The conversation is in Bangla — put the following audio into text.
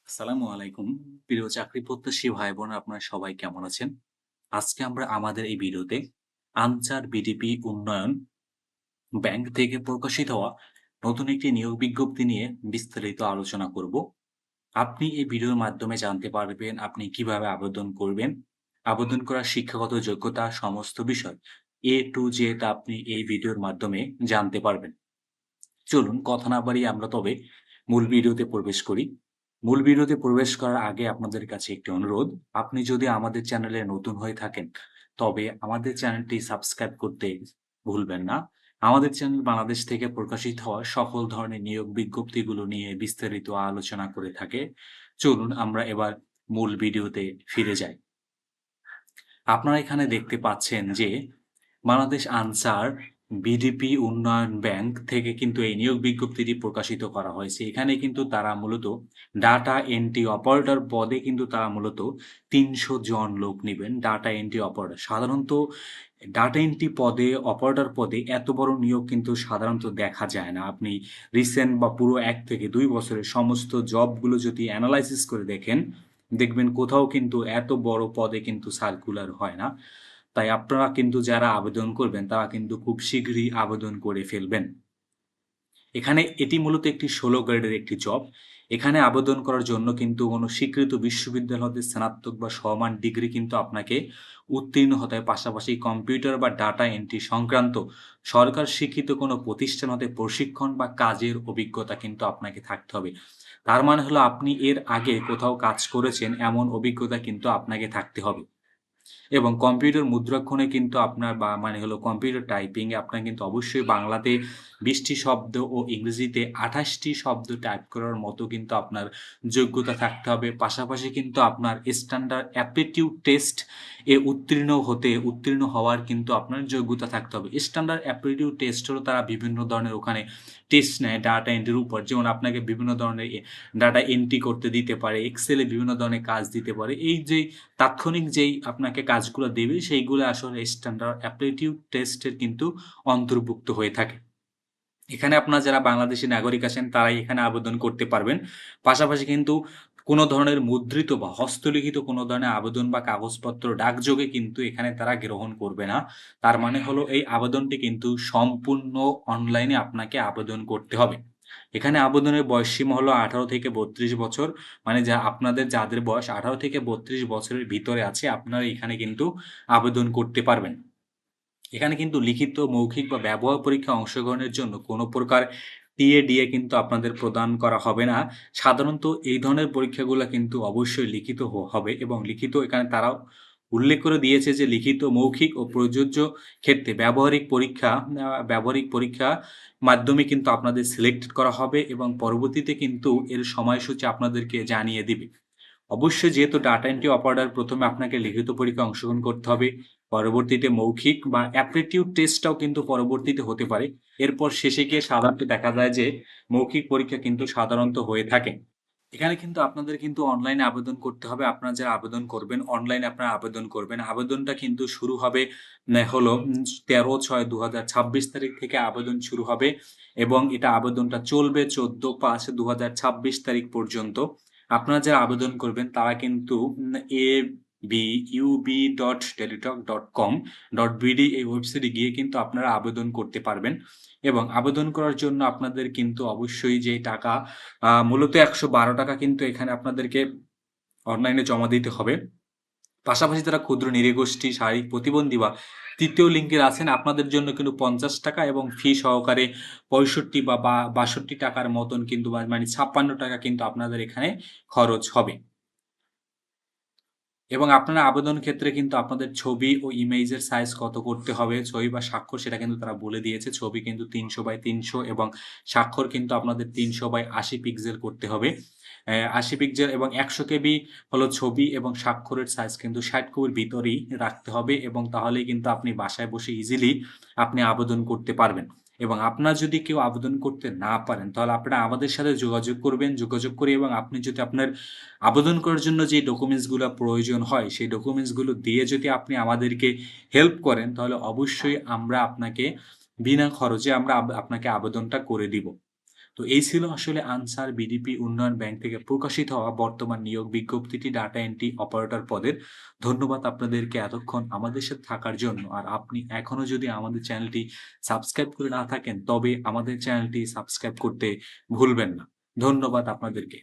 আসসালামু আলাইকুম। প্রিয় চাকরি প্রত্যাশী ভাই বোন আপনারা সবাই কেমন আছেন? আজকে আমরা আমাদের এই ভিডিওতে আনসার বিডিপি উন্নয়ন ব্যাংক থেকে প্রকাশিত হওয়া নতুন একটি নিয়োগ বিজ্ঞপ্তি নিয়ে বিস্তারিত আলোচনা করব। আপনি এই ভিডিওর মাধ্যমে জানতে পারবেন আপনি কিভাবে আবেদন করবেন, আবেদন করার শিক্ষাগত যোগ্যতা সমস্ত বিষয় A to Z আপনি এই ভিডিওর মাধ্যমে জানতে পারবেন। চলুন কথা না বাড়িয়ে আমরা তবে মূল ভিডিওতে প্রবেশ করি। মূল ভিডিওতে প্রবেশ করার আগে আপনাদের কাছে একটি অনুরোধ, আপনি যদি আমাদের চ্যানেলে নতুন হয়ে থাকেন, তবে আমাদের চ্যানেলটি সাবস্ক্রাইব করতে ভুলবেন না। আমাদের চ্যানেল বাংলাদেশ থেকে প্রকাশিত হওয়া সকল ধরনের নিয়োগ বিজ্ঞপ্তিগুলো নিয়ে বিস্তারিত আলোচনা করে থাকে। চলুন আমরা এবার মূল ভিডিওতে ফিরে যাই। আপনারা এখানে দেখতে পাচ্ছেন যে বাংলাদেশ আনসার বিডিপি উন্নয়ন ব্যাংক থেকে কিন্তু এই নিয়োগ বিজ্ঞপ্তিটি প্রকাশিত করা হয়েছে। এখানে কিন্তু তারা মূলত ডাটা এন্ট্রি অপারেটর পদে কিন্তু তারা মূলত ৩০০ জন লোক নিবেন। Data entry operator. সাধারণত ডাটা এন্ট্রি পদে, অপারেটর পদে এত বড় নিয়োগ কিন্তু সাধারণত দেখা যায় না। আপনি রিসেন্ট বা পুরো ১ থেকে ২ বছরের সমস্ত জবগুলো যদি এনালাইসিস করে দেখেন, দেখবেন কোথাও কিন্তু এত বড় পদে কিন্তু সার্কুলার হয় না। তাই আপনারা কিন্তু যারা আবেদন করবেন তারা কিন্তু খুব শীঘ্রই আবেদন করে ফেলবেন। এখানে এটি মূলত একটি ১৬ গ্রেডের একটি জব। এখানে আবেদন করার জন্য কিন্তু কোনো স্বীকৃত বিশ্ববিদ্যালয় হতে স্নাতক বা সমান ডিগ্রি কিন্তু আপনাকে উত্তীর্ণ হতে হয়। পাশাপাশি কম্পিউটার বা ডাটা এন্ট্রি সংক্রান্ত সরকার স্বীকৃত কোনো প্রতিষ্ঠান হতে প্রশিক্ষণ বা কাজের অভিজ্ঞতা কিন্তু আপনাকে থাকতে হবে। তার মানে হলো আপনি এর আগে কোথাও কাজ করেছেন এমন অভিজ্ঞতা কিন্তু আপনাকে থাকতে হবে। এবং কম্পিউটার মুদ্রাক্ষণে কিন্তু আপনার বা মানে হলো কম্পিউটার টাইপিং এ আপনার কিন্তু অবশ্যই বাংলাতে ২০ টি শব্দ ও ইংরেজিতে ২৮ টি শব্দ টাইপ করার মতো কিন্তু আপনার যোগ্যতা থাকতে হবে। পাশাপাশি কিন্তু আপনার স্ট্যান্ডার্ড অ্যাপটিটিউড টেস্ট এ উত্তীর্ণ হওয়ার কিন্তু আপনার যোগ্যতা থাকতে হবে। স্ট্যান্ডার্ড অ্যাপটিটিউড টেস্ট হলো তারা বিভিন্ন ধরনের ওখানে টেস্ট নেয় ডাটা এন্ট্রির উপর। যেমন আপনাকে বিভিন্ন ধরনের ডাটা এন্ট্রি করতে দিতে পারে, এক্সেলে বিভিন্ন ধরনের কাজ দিতে পারে। এই যে তাৎক্ষণিক যেই আপনাকে কাজগুলো দেবে সেইগুলো আসলে স্ট্যান্ডার্ড অ্যাপটিটিউড টেস্টের কিন্তু অন্তর্ভুক্ত হয়ে থাকে। এখানে আপনার যারা বাংলাদেশী নাগরিক আছেন তারাই এখানে আবেদন করতে পারবেন। পাশাপাশি কিন্তু কোনো ধরনের মুদ্রিত বা হস্তলিখিত কোনো ধরনের আবেদন বা কাগজপত্র ডাকযোগে কিন্তু এখানে তারা গ্রহণ করবে না। তার মানে হলো এই আবেদনটি কিন্তু সম্পূর্ণ অনলাইনে আপনাকে আবেদন করতে হবে। এখানে আবেদনের বয়সসীমা হলো ১৮ থেকে ৩২ বছর। মানে আপনাদের যাদের বয়স ১৮ থেকে ৩২ বছরের ভিতরে আছে আপনারা এখানে কিন্তু আবেদন করতে পারবেন। এখানে কিন্তু লিখিত, মৌখিক বা ব্যবহার পরীক্ষায় অংশগ্রহণের জন্য কোনো প্রকার টিএ-ডিএ কিন্তু আপনাদের প্রদান করা হবে না। সাধারণত এই ধরনের পরীক্ষাগুলা কিন্তু অবশ্যই লিখিত হবে এবং লিখিত এখানে তারা উল্লেখ করে দিয়েছে যে লিখিত, মৌখিক ও প্রযোজ্য ক্ষেত্রে ব্যবহারিক পরীক্ষা মাধ্যমে কিন্তু আপনাদের সিলেক্টেড করা হবে এবং পরবর্তীতে কিন্তু এর সময়সূচি আপনাদেরকে জানিয়ে দিবে। অবশ্যই যেহেতু ডাটা এন্ট্রি অপারেটর ১ম এ আপনাকে লিখিত পরীক্ষায় অংশগ্রহণ করতে হবে। পরবর্তীতে মৌখিক বা অ্যাপটিটিউড টেস্টটাও কিন্তু পরবর্তীতে হতে পারে। এরপর শেষে গিয়ে সাধারণত দেখা যায় যে মৌখিক পরীক্ষা কিন্তু সাধারণত হয়ে থাকে। এখানে কিন্তু আপনাদের কিন্তু অনলাইনে আবেদন করতে হবে। আপনারা যারা আবেদন করবেন, অনলাইনে আপনারা আবেদন করবেন। আবেদনটা কিন্তু শুরু হবে হলো ১৩/৬/২০২৬ তারিখ থেকে আবেদন শুরু হবে এবং এটা আবেদনটা চলবে ১৪/৫/২০২৬ তারিখ পর্যন্ত। আপনারা যারা আবেদন করবেন তারা কিন্তু abub.teletalk.com.bd এই ওয়েবসাইটে গিয়ে কিন্তু আপনারা আবেদন করতে পারবেন এবং আবেদন করার জন্য আপনাদের কিন্তু অবশ্যই যে টাকা মূলত ৳১১২ কিন্তু এখানে আপনাদেরকে অনলাইনে জমা দিতে হবে। পাশাপাশি যারা ক্ষুদ্র নিরীগোষ্ঠী, শারীরিক প্রতিবন্ধী বা ৩য় লিঙ্গের আছেন আপনাদের জন্য কিন্তু ৳৫০ এবং ফি সহকারে ৬৫ বা ৳৬২ মতন কিন্তু মানে ৳৫৬ কিন্তু আপনাদের এখানে খরচ হবে। এবং আপনারা আবেদন ক্ষেত্রে কিন্তু আপনাদের ছবি ও ইমেজের সাইজ কত করতে হবে, ছবি বা স্বাক্ষর সেটা কিন্তু তারা বলে দিয়েছে। ছবি কিন্তু ৩০০/৩০০ এবং স্বাক্ষর কিন্তু আপনাদের ৩০০/৮০ পিক্সেল করতে হবে। ৮০ পিক্সেল এবং ১০০ কেবি হলো ছবি এবং স্বাক্ষরের সাইজ কিন্তু ৬০ কবির ভিতরেই রাখতে হবে এবং তাহলেই কিন্তু আপনি বাসায় বসে ইজিলি আপনি আবেদন করতে পারবেন। এবং আপনার যদি কেউ আবেদন করতে না পারেন তাহলে আপনারা আমাদের সাথে যোগাযোগ করবেন। যোগাযোগ করে এবং আপনি যদি আপনার আবেদন করার জন্য যে ডকুমেন্টসগুলা প্রয়োজন হয়, সেই ডকুমেন্টসগুলো দিয়ে যদি আপনি আমাদেরকে হেল্প করেন, তাহলে অবশ্যই আমরা আপনাকে বিনা খরচে আমরা আপনাকে আবেদনটা করে দিব। তো এই ছিল আসলে আনসার বিডিপি উন্নয়ন ব্যাংক থেকে প্রকাশিত হওয়া বর্তমান নিয়োগ বিজ্ঞপ্তিটি ডাটা এন্ট্রি অপারেটর পদের। ধন্যবাদ আপনাদেরকে এতক্ষণ আমাদের সাথে থাকার জন্য। আর আপনি এখনো যদি আমাদের চ্যানেলটি সাবস্ক্রাইব করে না থাকেন, তবে আমাদের চ্যানেলটি সাবস্ক্রাইব করতে ভুলবেন না। ধন্যবাদ আপনাদেরকে।